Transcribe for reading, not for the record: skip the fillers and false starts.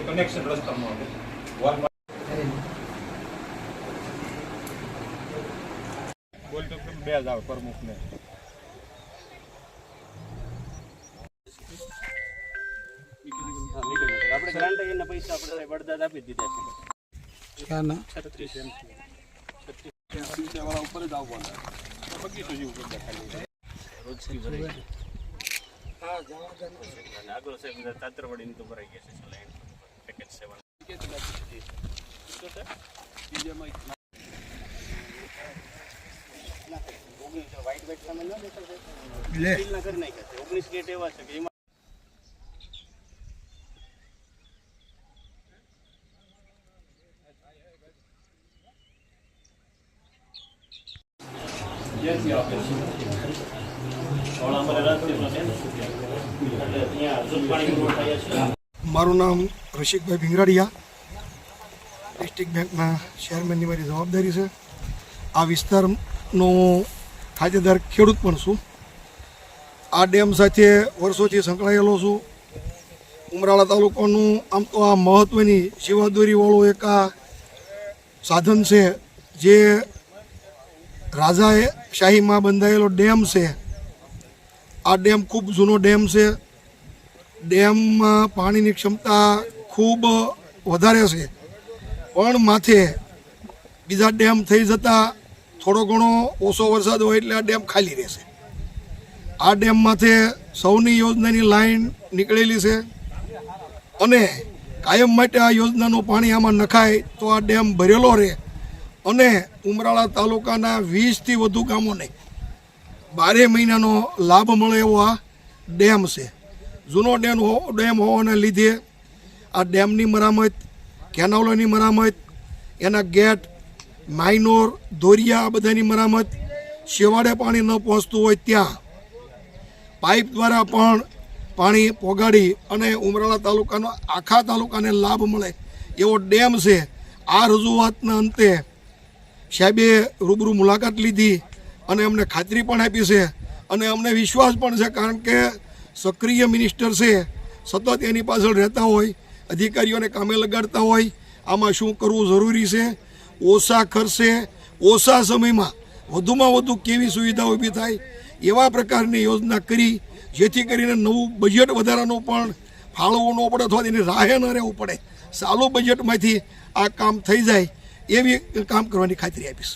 Connection રસ્તામાં બે જાવ પ્રમુખ ને આપણે ગ્રાન્ટ એના પૈસા આપણે વડદાદ આપી દીધા છે ક્યાં ના 36 વાળા ઉપર જ આવવાના બગીચો જેવું કરી ખાલી રોજ કી ભરાઈ હા જવાબદારી આગળ સાહેબ તાત્રવાડીની તો ભરાઈ ગયા છે લાઈન પેકેજ 7 વાઇટ વાઇટ સામે ન દેખાય લે ના કરી નાખ્યા છે 19 ગેટ એવા છે કે એમાં જેથી આપે છે ઓલા પર રાત્રિમાં છે એટલે અહીંયા સુરપાણી રોડ થાય છે. મારું નામ રસિકભાઈ ભીંગરાડિયા, ડિસ્ટ્રિક્ટ બેંકના ચેરમેનની મારી જવાબદારી છે. આ વિસ્તારનો ખાતેદાર ખેડૂત પણ છું. આ ડેમ સાથે વર્ષોથી સંકળાયેલો છું. ઉમરાળા તાલુકાનું આમ તો આ મહત્ત્વની જીવાદોરીવાળું એક આ સાધન છે જે રાજાએ શાહીમાં બંધાયેલો ડેમ છે. આ ડેમ ખૂબ જૂનો ડેમ છે. ડેમમાં પાણીની ક્ષમતા ખૂબ વધારે છે, પણ માથે બીજા ડેમ થઈ જતાં થોડો ઘણો ઓછો વરસાદ હોય એટલે આ ડેમ ખાલી રહેશે. આ ડેમ માથે સૌની યોજનાની લાઈન નીકળેલી છે અને કાયમ માટે આ યોજનાનું પાણી આમાં નખાય તો આ ડેમ ભરેલો રહે અને ઉમરાળા તાલુકાના 20થી વધુ ગામોને 12 મહિનાનો લાભ મળે એવો આ ડેમ છે. જૂનો ડેમ હોવાના લીધે આ ડેમની મરામત, કેનાલોની મરામત, એના ગેટ, માઇનોર, દોરિયા, આ બધાની મરામત, શેવાડે પાણી ન પહોંચતું હોય ત્યાં પાઇપ દ્વારા પણ પાણી પોગાડી અને ઉમરાળા તાલુકાનો આખા તાલુકાને લાભ મળે એવો ડેમ છે. આ રજૂઆતના અંતે સાહેબે રૂબરૂ મુલાકાત લીધી અને અમને ખાતરી પણ આપી છે અને અમને વિશ્વાસ પણ છે, કારણ કે સક્રિય મિનિસ્ટર છે, સતત એની પાછળ રહેતા હોય, અધિકારીઓને કામે લગાડતા હોય. આમાં શું કરવું જરૂરી છે, ઓછા ખર્ચે ઓછા સમયમાં વધુમાં વધુ કેવી સુવિધા ઊભી થાય એવા પ્રકારની યોજના કરી જેથી કરીને નવું બજેટ વધારાનું પણ ફાળવવું ન પડે અથવા એની રાહે ન રહેવું પડે. ચાલુ બજેટમાંથી આ કામ થઈ જાય એવી કામ કરવાની ખાતરી આપીશ.